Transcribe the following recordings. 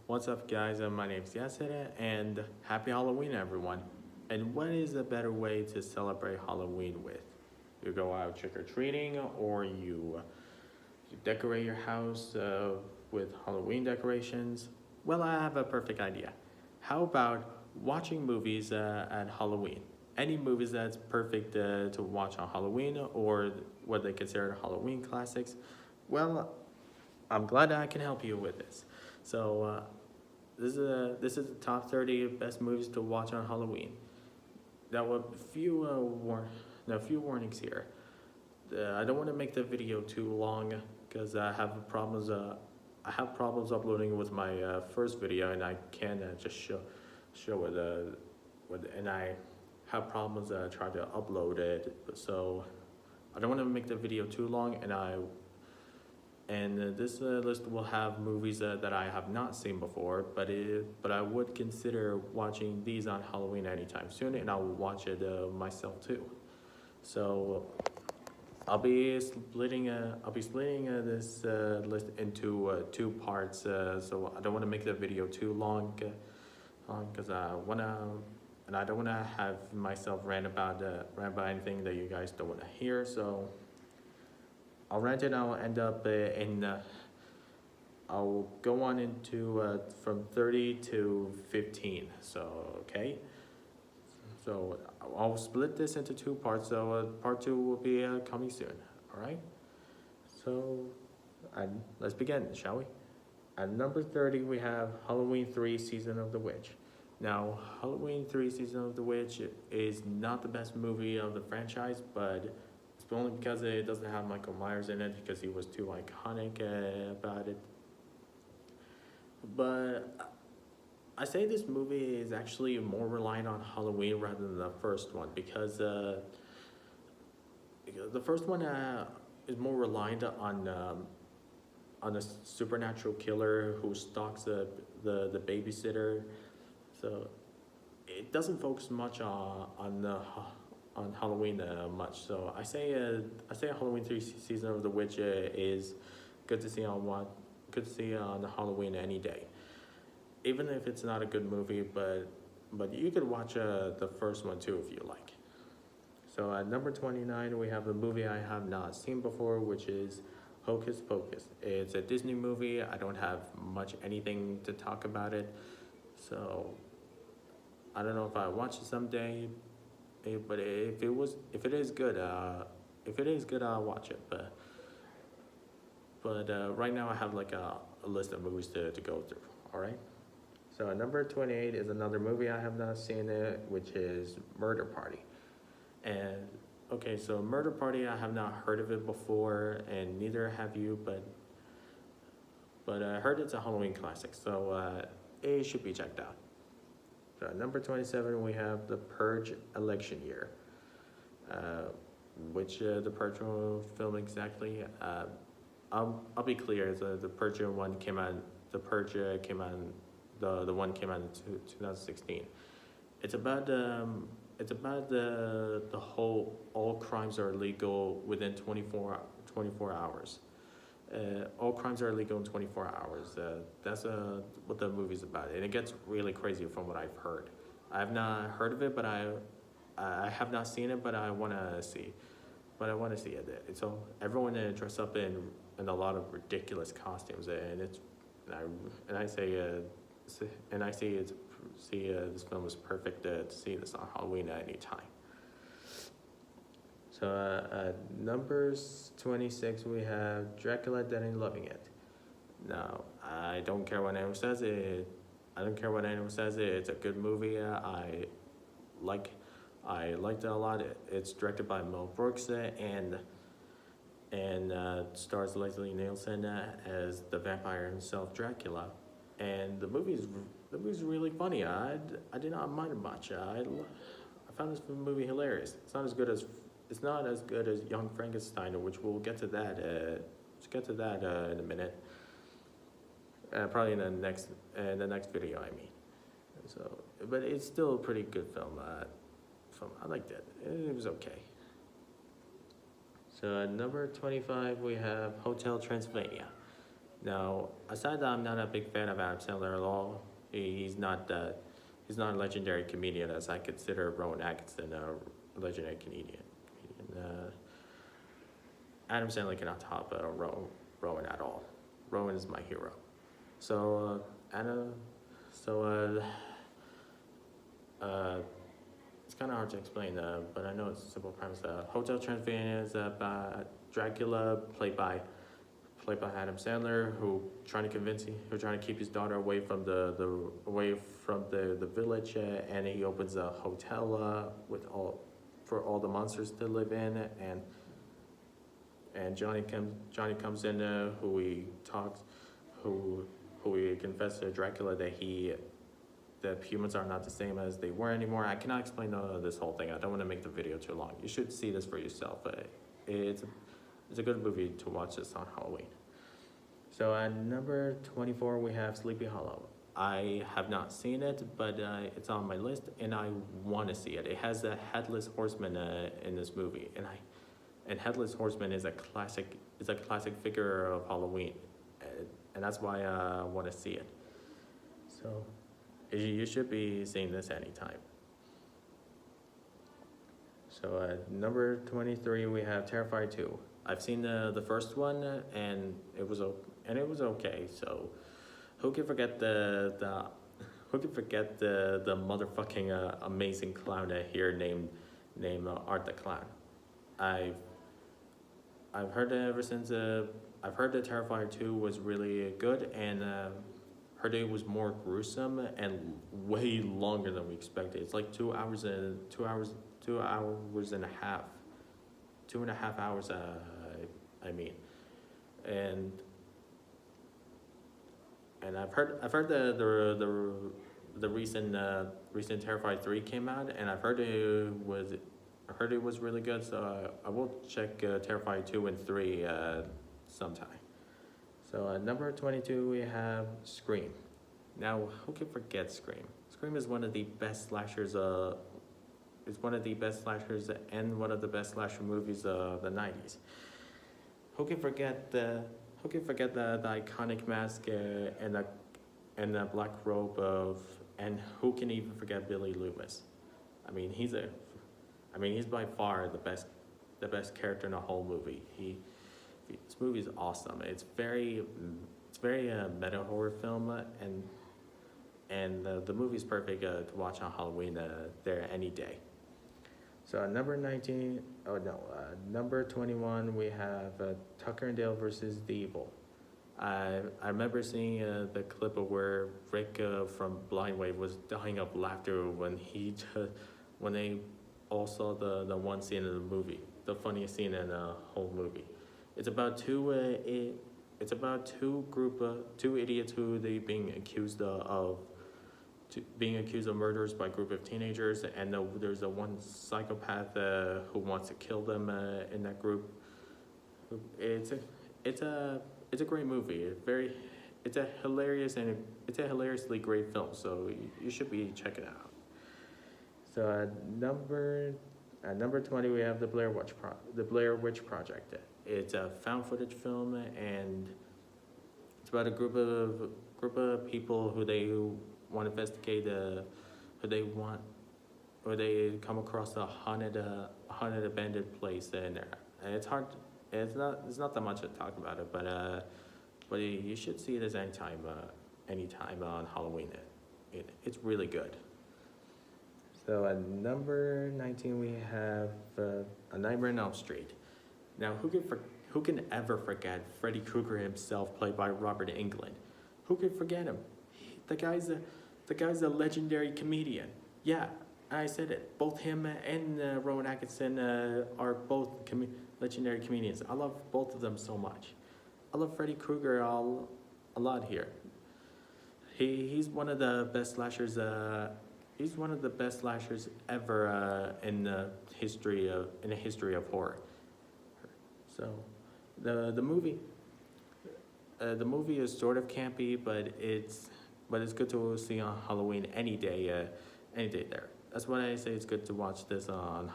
What's up, guys? My name's Yasser, and happy Halloween, everyone. And what is a better way to celebrate Halloween with? You go out trick or treating, or you decorate your house with Halloween decorations? Well, I have a perfect idea. How about watching movies at Halloween? Any movies that's perfect to watch on Halloween, or what they consider Halloween classics? Well, I'm glad I can help you with this. So, this is the top 30 best movies to watch on Halloween. Now, few warnings here. I don't want to make the video too long because I have problems uploading with my first video, and I can't just show it. And I have problems trying to upload it. So I don't want to make the video too long, and this list will have movies that I have not seen before, but I would consider watching these on Halloween anytime soon, and I will watch it myself too. So I'll be splitting this list into two parts. So I don't want to make the video too long, because I don't wanna have myself rant about anything that you guys don't wanna hear. So I'll rant it. I'll end up I'll go on into from 30 to 15. So okay. So I'll split this into two parts. So part two will be coming soon. All right. So let's begin, shall we? At number 30, we have Halloween 3: Season of the Witch. Now, Halloween 3: Season of the Witch is not the best movie of the franchise, but it's only because it doesn't have Michael Myers in it, because he was too iconic about it. But I say this movie is actually more reliant on Halloween rather than the first one, because the first one is more reliant on a supernatural killer who stalks the babysitter. So it doesn't focus much on Halloween much. So I say Halloween 3: Season of the Witch is good to see on Halloween any day, even if it's not a good movie. But you could watch the first one too if you like. So at number 29, we have a movie I have not seen before, which is Hocus Pocus. It's a Disney movie. I don't have much anything to talk about it, so I don't know if I watch it someday. But if it is good, I'll watch it. But right now I have like a list of movies to go through. All right. So at number 28 is another movie I have not seen it, which is Murder Party. And okay, so Murder Party, I have not heard of it before, and neither have you, but I heard it's a Halloween classic, so it should be checked out. So at number 27, we have The Purge: Election Year. Which the Purge film exactly? I'll be clear. The Purge one came out. The Purge came out. The one came out in 2016. It's about the whole all crimes are illegal within 24 hours. All crimes are illegal in 24 hours. That's what the movie's about, and it gets really crazy from what I've heard. I've not heard of it, but I have not seen it, but I want to see. But I want to see it. It's all everyone dressed up in a lot of ridiculous costumes, and I see this film is perfect to see this on Halloween at any time. So numbers 26, we have Dracula Dead and Loving It. Now, I don't care what anyone says it. I don't care what anyone says it. It's a good movie. I liked it a lot. It's directed by Mel Brooks and stars Leslie Nielsen as the vampire himself, Dracula. And the movie's really funny. I did not mind it much. I found this movie hilarious. It's not as good as Young Frankenstein, which we'll get to that. In a minute. Probably in the next video. I mean, so but it's still a pretty good film. I liked it. It was okay. So at number 25, we have Hotel Transylvania. Now, aside that, I'm not a big fan of Adam Sandler at all. He's not a legendary comedian as I consider Rowan Atkinson a legendary comedian. Adam Sandler cannot top Rowan at all. Rowan is my hero. So, Anna, so, it's kind of hard to explain, but I know it's a simple premise. Hotel Transylvania is about Dracula, played by Adam Sandler, who trying to keep his daughter away from the village, and he opens a hotel for all the monsters to live in, and Johnny comes in, who he confesses to Dracula that humans are not the same as they were anymore. I cannot explain this whole thing. I don't want to make the video too long. You should see this for yourself. It's a good movie to watch this on Halloween. So at number 24, we have Sleepy Hollow. I have not seen it, but it's on my list, and I want to see it. It has a Headless Horseman in this movie, and Headless Horseman is a classic figure of Halloween, and that's why I want to see it. So you should be seeing this anytime. So at number 23, we have Terrifier 2. I've seen the first one, and it was okay. So who can forget the motherfucking amazing clown here named Art the Clown. I've heard it ever since. I've heard that Terrifier 2 was really good, and heard it was more gruesome and way longer than we expected. It's like 2 hours and a half. 2.5 hours, I mean. And I've heard the recent Terrifier 3 came out, and I've heard it was really good, so I will check Terrifier 2 and 3 sometime. So at number 22, we have Scream. Now, who can forget Scream? Scream is one of the best slashers and one of the best slasher movies of the 90s. Who can forget the iconic mask and the black robe and who can even forget Billy Loomis? I mean, he's by far the best character in the whole movie. This movie is awesome. It's very meta horror film, and the movie is perfect to watch on Halloween there any day. So at number 21, we have Tucker and Dale versus the Evil. I remember seeing the clip of where Rick from Blind Wave was dying of laughter when they all saw the one scene in the movie, the funniest scene in the whole movie. It's about two idiots who they being accused of murders by a group of teenagers, and there's a one psychopath who wants to kill them in that group. It's a great movie. It's a hilariously great film. So you should be checking it out. So at number 20, we have the Blair Witch Project. It's a found footage film, and it's about a group of people who they want to investigate, or they come across a haunted abandoned place in there. And it's hard. It's not that much to talk about it, but you should see this anytime on Halloween. It's really good. So at number 19, we have A Nightmare on Elm Street. Now, who can ever forget Freddy Krueger himself, played by Robert Englund? Who can forget him? The guy's a legendary comedian. Yeah, I said it. Both him and Rowan Atkinson are both legendary comedians. I love both of them so much. I love Freddy Krueger a lot here. He's one of the best slashers. He's one of the best slashers ever in the history of horror. So, the movie is sort of campy, but it's good to see on Halloween any day there. That's why I say it's good to watch this on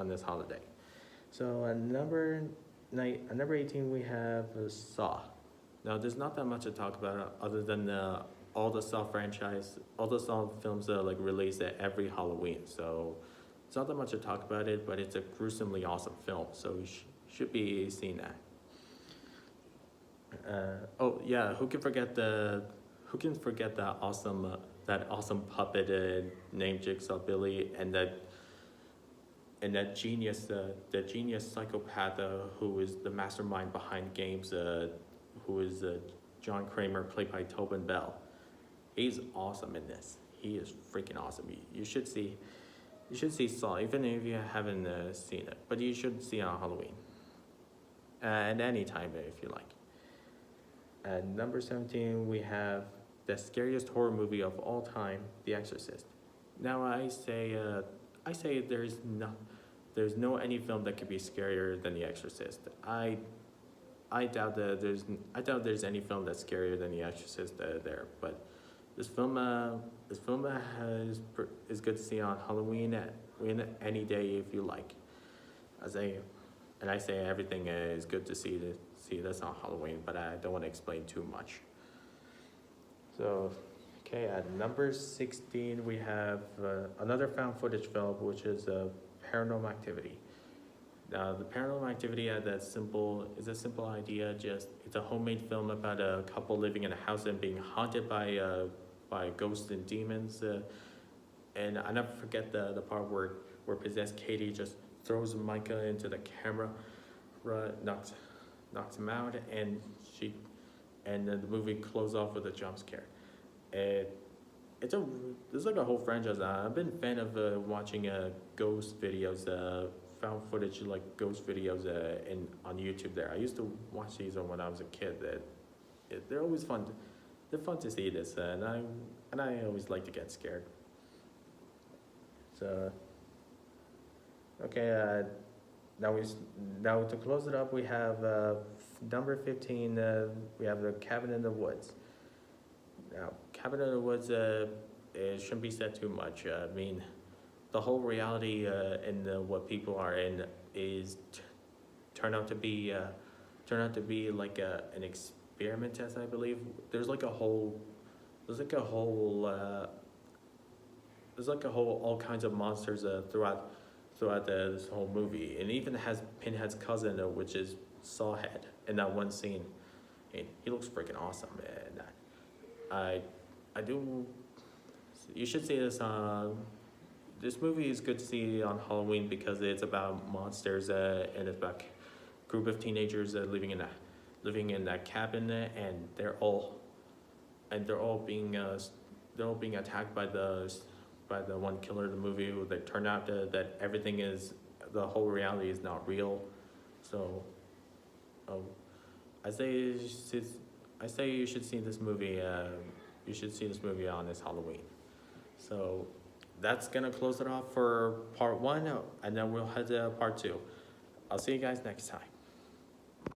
this holiday. So at number 18, we have Saw. Now, there's not that much to talk about other than all the Saw franchise, all the Saw films that like released at every Halloween. So it's not that much to talk about it, but it's a gruesomely awesome film. So you should be seeing that. Oh yeah, who can forget that awesome puppet named Jigsaw Billy and that genius psychopath who is the mastermind behind games, who is John Kramer, played by Tobin Bell. He's awesome in this. He is freaking awesome. You should see Saw, even if you haven't seen it, but you should see it on Halloween, and any time if you like. At number 17, we have the scariest horror movie of all time, The Exorcist. Now I say there's no any film that could be scarier than The Exorcist. I doubt there's any film that's scarier than The Exorcist there. But this film is good to see on Halloween any day if you like. I say everything is good to see this on Halloween, but I don't want to explain too much. So, okay, at number 16 we have another found footage film, which is Paranormal Activity. The Paranormal Activity is a simple idea. It's a homemade film about a couple living in a house and being haunted by ghosts and demons. And I never forget the part where possessed Katie just throws Micah into the camera, knocks him out, and then the movie closes off with a jump scare. There's like a whole franchise. I've been a fan of watching ghost videos, found footage like ghost videos on YouTube. There, I used to watch these when I was a kid. They're always fun. They're fun to see this, and I always like to get scared. So, okay. Now to close it up, we have number 15. We have the Cabin in the Woods. Now, Cabin in the Woods, it shouldn't be said too much. I mean, the whole reality and what people are in is turn out to be like an experiment, as I believe. There's like a whole all kinds of monsters throughout this whole movie, and even has Pinhead's cousin, which is Sawhead, in that one scene. And he looks freaking awesome, and I do. You should see this. This movie is good to see on Halloween because it's about monsters and it's about a group of teenagers living in that cabin, and they're all being attacked by the one killer in the movie. They turn out that the whole reality is not real. So, I say you should see this movie. You should see this movie on this Halloween. So that's gonna close it off for part 1, and then we'll head to part 2. I'll see you guys next time.